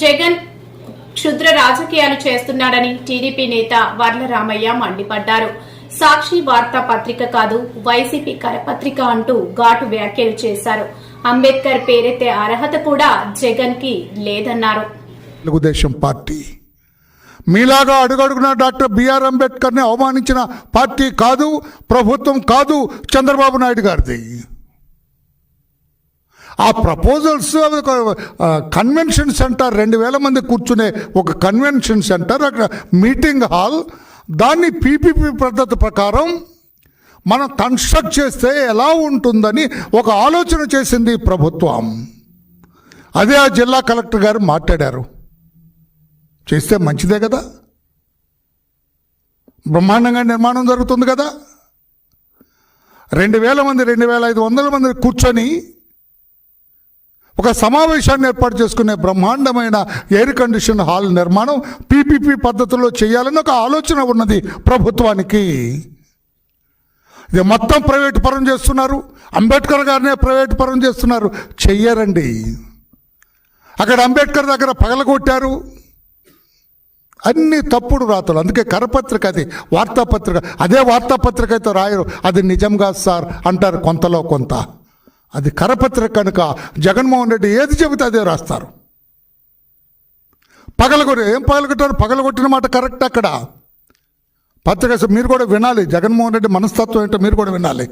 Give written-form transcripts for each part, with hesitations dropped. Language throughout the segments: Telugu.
జగన్ క్షుద్ర రాజకీయాలు చేస్తున్నాడని టీడీపీ నేత వర్ల రామయ్య మండిపడ్డారు. సాక్షి వార్తా పత్రిక కాదు, వైసీపీ కరపత్రిక అంటూ ఘాటు వ్యాఖ్యలు చేశారు. అంబేద్కర్ పేరెత్తే అర్హత కూడా జగన్ కి లేదన్నారు. తెలుగుదేశం పార్టీ మీలాగా అడుగడుగున డాక్టర్ బిఆర్ అంబేద్కర్ని అవమానించిన పార్టీ కాదు, ప్రభుత్వం కాదు చంద్రబాబు నాయుడు గారిది. ఆ ప్రపోజల్స్ కన్వెన్షన్ సెంటర్ 2000 మంది కూర్చునే ఒక కన్వెన్షన్ సెంటర్, అక్కడ మీటింగ్ హాల్, దాన్ని పీపీపీ పద్ధతి ప్రకారం మనం కన్స్ట్రక్ట్ చేస్తే ఎలా ఉంటుందని ఒక ఆలోచన చేసింది ప్రభుత్వం. అదే ఆ జిల్లా కలెక్టర్ గారు మాట్లాడారు. చేస్తే మంచిదే కదా, బ్రహ్మాండంగా నిర్మాణం జరుగుతుంది కదా. 2000 మంది 2500 మంది కూర్చొని ఒక సమావేశాన్ని ఏర్పాటు చేసుకునే బ్రహ్మాండమైన ఎయిర్ కండిషన్ హాల్ నిర్మాణం పీపీపీ పద్ధతిలో చేయాలని ఒక ఆలోచన ఉన్నది ప్రభుత్వానికి. ఇది మొత్తం ప్రైవేటు పరం చేస్తున్నారు, అంబేద్కర్ గారినే ప్రైవేటు పరం చేస్తున్నారు. చెయ్యరండి. అక్కడ అంబేద్కర్ దగ్గర పగలగొట్టారు, అన్ని తప్పుడు రాతలు. అందుకే కరపత్రిక, అది వార్తాపత్రిక. అదే వార్తాపత్రిక అయితే రాయరు, అది నిజంగా సార్ అంటారు కొంతలో కొంత. అది కరపత్రిక కనుక జగన్మోహన్ రెడ్డి ఏది చెబితే అదే రాస్తారు. ఏం పగలగొట్టారు? పగలగొట్టిన మాట కరెక్ట్. అక్కడ పత్రిక మీరు కూడా వినాలి, జగన్మోహన్ రెడ్డి మనస్తత్వం ఏంటో మీరు కూడా వినాలి.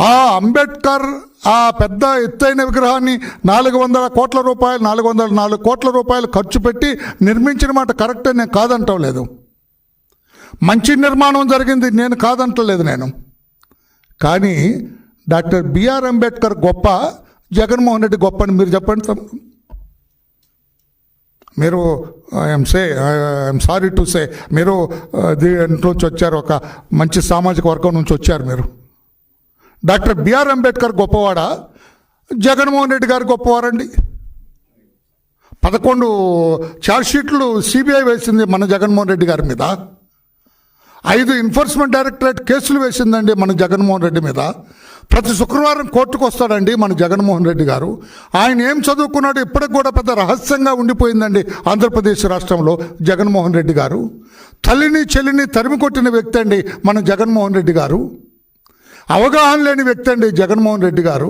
ఆ అంబేద్కర్ ఆ పెద్ద ఎత్తైన విగ్రహాన్ని 400 కోట్ల రూపాయలు 404 కోట్ల రూపాయలు ఖర్చు పెట్టి నిర్మించిన మాట కరెక్టే, నేను కాదంటం లేదు. మంచి నిర్మాణం జరిగింది, నేను కాదంటలేదు నేను. కానీ డాక్టర్ బిఆర్ అంబేద్కర్ గొప్ప, జగన్మోహన్ రెడ్డి గొప్ప అని మీరు చెప్పండి. మీరు ఐఎమ్ సారీ టు సే, మీరు దీంట్లోంచి వచ్చారు, ఒక మంచి సామాజిక వర్గం నుంచి వచ్చారు మీరు. డాక్టర్ బిఆర్ అంబేద్కర్ గొప్పవాడా, జగన్మోహన్ రెడ్డి గారు గొప్పవారండి? 11 ఛార్జ్షీట్లు సిబిఐ వేసింది మన జగన్మోహన్ రెడ్డి గారి మీద. 5 ఎన్ఫోర్స్మెంట్ డైరెక్టరేట్ కేసులు వేసిందండి మన జగన్మోహన్ రెడ్డి మీద. ప్రతి శుక్రవారం కోర్టుకు వస్తాడండి మన జగన్మోహన్ రెడ్డి గారు. ఆయన ఏం చదువుకున్నాడు ఇప్పటికి కూడా పెద్ద రహస్యంగా ఉండిపోయిందండి ఆంధ్రప్రదేశ్ రాష్ట్రంలో జగన్మోహన్ రెడ్డి గారు. తల్లిని చెల్లిని తరిమి కొట్టిన వ్యక్తి అండి మన జగన్మోహన్ రెడ్డి గారు. అవగాహన లేని వ్యక్తి అండి జగన్మోహన్ రెడ్డి గారు.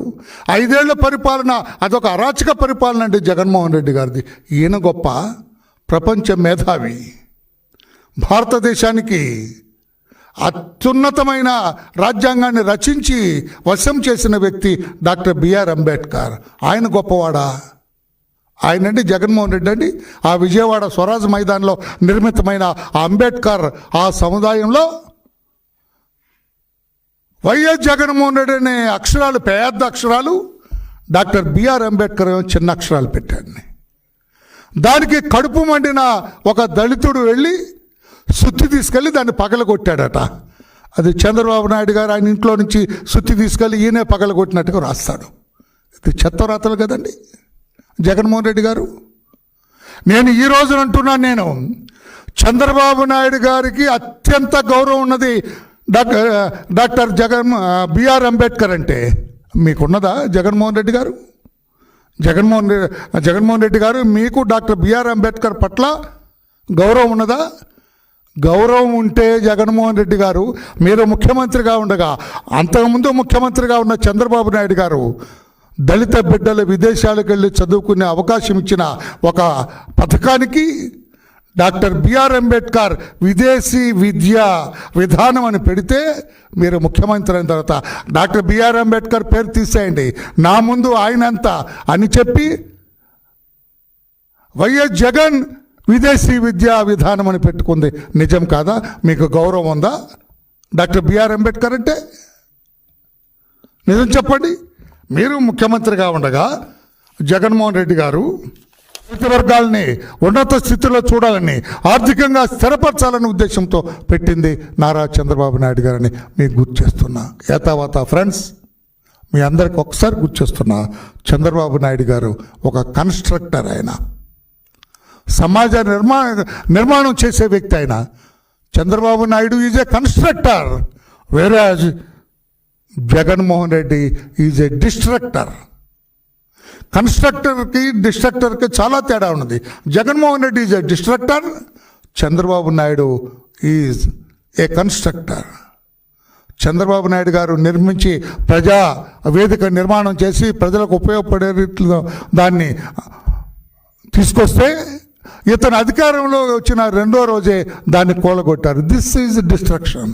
5 ఏళ్ల పరిపాలన అదొక అరాచక పరిపాలన అండి జగన్మోహన్ రెడ్డి గారిది. ఈయన గొప్ప, ప్రపంచ మేధావి, భారతదేశానికి అత్యున్నతమైన రాజ్యాంగాన్ని రచించి వశం చేసిన వ్యక్తి డాక్టర్ బిఆర్ అంబేద్కర్. ఆయన గొప్పవాడా? ఆయనండి జగన్మోహన్ రెడ్డి అండి. ఆ విజయవాడ స్వరాజ్ మైదాన్లో నిర్మితమైన ఆ అంబేద్కర్ ఆ సముదాయంలో వైఎస్ జగన్మోహన్ రెడ్డి అనే అక్షరాలు పెద్ద అక్షరాలు, డాక్టర్ బిఆర్ అంబేద్కర్ చిన్న అక్షరాలు పెట్టాడు. దానికి కడుపు మండిన ఒక దళితుడు వెళ్ళి సుత్తి తీసుకెళ్ళి దాన్ని పగలగొట్టాడట. అది చంద్రబాబు నాయుడు గారు ఆయన ఇంట్లో నుంచి సుత్తి తీసుకెళ్ళి ఈయనే పగలగొట్టినట్టుగా రాస్తాడు. ఇది చెత్త రాతలు కదండి జగన్మోహన్ రెడ్డి గారు. నేను ఈ రోజున అంటున్నాను, నేను చంద్రబాబు నాయుడు గారికి అత్యంత గౌరవం ఉన్నది డాక్టర్ బిఆర్ అంబేద్కర్ అంటే. మీకున్నదా జగన్మోహన్ రెడ్డి గారు? జగన్మోహన్ రెడ్డి గారు మీకు డాక్టర్ బిఆర్ అంబేద్కర్ పట్ల గౌరవం ఉన్నదా? గౌరవం ఉంటే జగన్మోహన్ రెడ్డి గారు మీరు ముఖ్యమంత్రిగా ఉండగా, అంతకుముందు ముఖ్యమంత్రిగా ఉన్న చంద్రబాబు నాయుడు గారు దళిత బిడ్డలు విదేశాలకు వెళ్ళి చదువుకునే అవకాశం ఇచ్చిన ఒక పథకానికి డాక్టర్ బిఆర్ అంబేద్కర్ విదేశీ విద్యా విధానం అని పెడితే, మీరు ముఖ్యమంత్రి అయిన తర్వాత డాక్టర్ బిఆర్ అంబేద్కర్ పేరు తీసేయండి, నా ముందు ఆయన ఎంత అని చెప్పి వైఎస్ జగన్ విదేశీ విద్యా విధానం అని పెట్టుకుంది. నిజం కాదా? మీకు గౌరవం ఉందా డాక్టర్ బిఆర్ అంబేద్కర్ అంటే? నిజం చెప్పండి. మీరు ముఖ్యమంత్రిగా ఉండగా జగన్మోహన్ రెడ్డి గారు వర్గాల్ని ఉన్నత స్థితిలో చూడాలని, ఆర్థికంగా స్థిరపరచాలనే ఉద్దేశంతో పెట్టింది నారా చంద్రబాబు నాయుడు గారని మీకు గుర్తు చేస్తున్నా. ఏతావాత ఫ్రెండ్స్, మీ అందరికి ఒకసారి గుర్తు చేస్తున్నా, చంద్రబాబు నాయుడు గారు ఒక కన్స్ట్రక్టర్. ఆయన సమాజ నిర్మాణం చేసే వ్యక్తి. ఆయన Chandrababu Naidu is a constructor, whereas Jaganmohan Reddy is a destructor. కన్స్ట్రక్టర్కి డిస్ట్రక్టర్కి చాలా తేడా ఉన్నది. Jaganmohan Reddy is a destructor, Chandrababu Naidu is a constructor. Chandrababu Naidu garu నిర్మించి ప్రజా వేదిక నిర్మాణం చేసి ప్రజలకు ఉపయోగపడే రీతిలో దాన్ని తీసుకొస్తే ఇతను అధికారంలో వచ్చిన రెండో రోజే దాన్ని కూలగొట్టారు. This is destruction.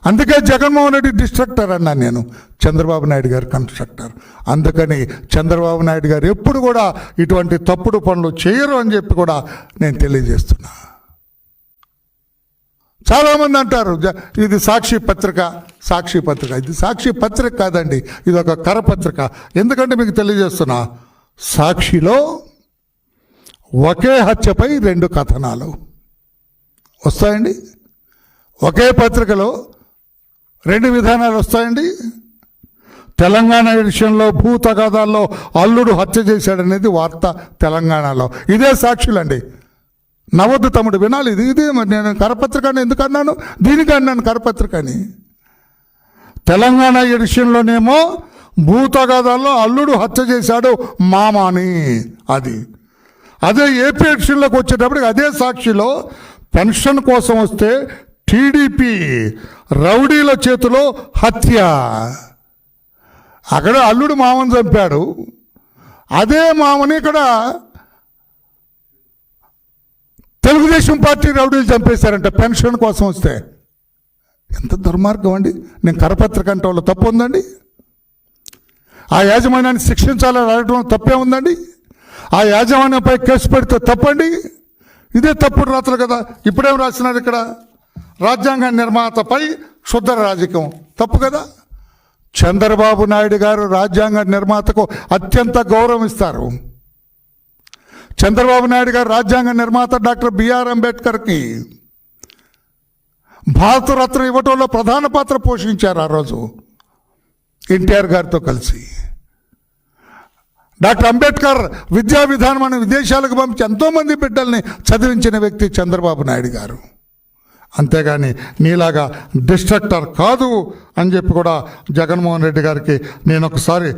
అందుకే జగన్మోహన్ రెడ్డి డిస్ట్రక్టర్ అన్నాను నేను, చంద్రబాబు నాయుడు గారు కన్స్ట్రక్టర్. అందుకని చంద్రబాబు నాయుడు గారు ఎప్పుడు కూడా ఇటువంటి తప్పుడు పనులు చేయరు అని చెప్పి కూడా నేను తెలియజేస్తున్నా. చాలామంది అంటారు ఇది సాక్షి పత్రిక. ఇది సాక్షి పత్రిక కాదండి, ఇది ఒక కరపత్రిక. ఎందుకంటే మీకు తెలియజేస్తున్నా, సాక్షిలో ఒకే హత్యపై 2 కథనాలు వస్తాయండి. ఒకే పత్రికలో 2 విధానాలు వస్తాయండి. తెలంగాణ విషయంలో భూ తగాదాల్లో అల్లుడు హత్య చేశాడనేది వార్త తెలంగాణలో. ఇదే సాక్షులండి. నవద్దు తమ్ముడు వినాలి. ఇదే మరి నేను కరపత్రికని ఎందుకు అన్నాను, దీనికి అన్నాను కరపత్రికని. తెలంగాణ విషయంలోనేమో భూ తగాదాల్లో అల్లుడు హత్య చేశాడు మామాని. అదే ఏపీ ఎలక్షన్లోకి వచ్చేటప్పటికి అదే సాక్షిలో పెన్షన్ కోసం వస్తే టీడీపీ రౌడీల చేతిలో హత్య. అక్కడ అల్లుడు మామని చంపాడు, అదే మామని ఇక్కడ తెలుగుదేశం పార్టీ రౌడీలు చంపేశారంట పెన్షన్ కోసం వస్తే. ఎంత దుర్మార్గం అండి. నేను కరపత్రిక అంటే వాళ్ళు తప్పు ఉందండి? ఆ యాజమాన్యాన్ని శిక్షించాలని అడగడం తప్పే ఉందండి? ఆ యాజమాన్యంపై కేసు పెడితే తప్పండి? ఇదే తప్పుడు రాత్రులు కదా. ఇప్పుడేం రాసినారు ఇక్కడ, రాజ్యాంగ నిర్మాతపై క్షుద్ర రాజకీయం. తప్పు కదా. చంద్రబాబు నాయుడు గారు రాజ్యాంగ నిర్మాతకు అత్యంత గౌరవం ఇస్తారు. చంద్రబాబు నాయుడు గారు రాజ్యాంగ నిర్మాత డాక్టర్ బిఆర్ అంబేద్కర్కి భారతరత్న ఇవ్వటంలో ప్రధాన పాత్ర పోషించారు ఆ రోజు ఎన్టీఆర్ గారితో కలిసి. డాక్టర్ అంబేద్కర్ విద్యా విధానం విదేశాలకు పంపించి ఎంతోమంది బిడ్డల్ని చదివించిన వ్యక్తి చంద్రబాబు నాయుడు గారు. అంతేగాని నీలాగా డిస్ట్రక్టర్ కాదు అని చెప్పి కూడా జగన్మోహన్ రెడ్డి గారికి నేను ఒకసారి